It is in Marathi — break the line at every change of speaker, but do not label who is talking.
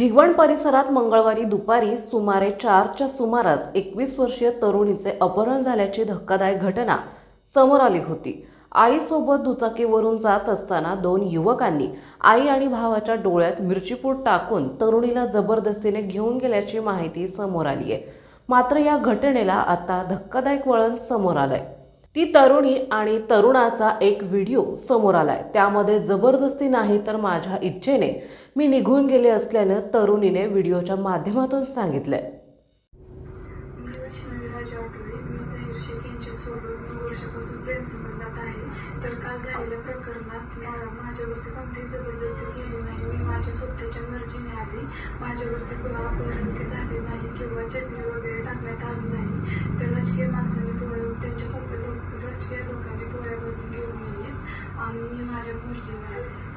भिगवण परिसरात मंगळवारी दुपारी सुमारे 4च्या सुमारास 21 वर्षीय तरुणीचे अपहरण झाल्याची धक्कादायक घटना समोर आली होती। आईसोबत दुचाकीवरून जात असताना दोन युवकांनी आई आणि भावाच्या डोळ्यात मिरचीपूड टाकून तरुणीला जबरदस्तीने घेऊन गेल्याची माहिती समोर आली आहे। मात्र या घटनेला आता धक्कादायक वळण समोर आलंय। ती तरुणी आणि तरुणाचा एक व्हिडिओ समोर आलाय। त्यामध्ये जबरदस्ती नाही तर माझ्या इच्छेने मी निघून गेले असल्यानं तरुणीने व्हिडिओच्या माध्यमातून सांगितलंय।
मी वैष्णवी राजा आठवले। मी जाहीर शेख यांच्यासोबत 9 वर्षापासून प्रेम संबंधात आहे। तर काल झालेल्या प्रकरणात माझ्यावरती कोणतीही जबरदस्ती केली नाही। मी माझ्या स्वतःच्या मर्जीने आली। माझ्यावरती अपहरण झाले नाही किंवा चटणी वगैरे टाकण्यात आली नाही। तर राजकीय माणसांनी त्यांच्या स्वतः राजकीय लोकांनी डोळ्या बजून घेऊन गेले आणि मी माझ्या मर्जीने आले।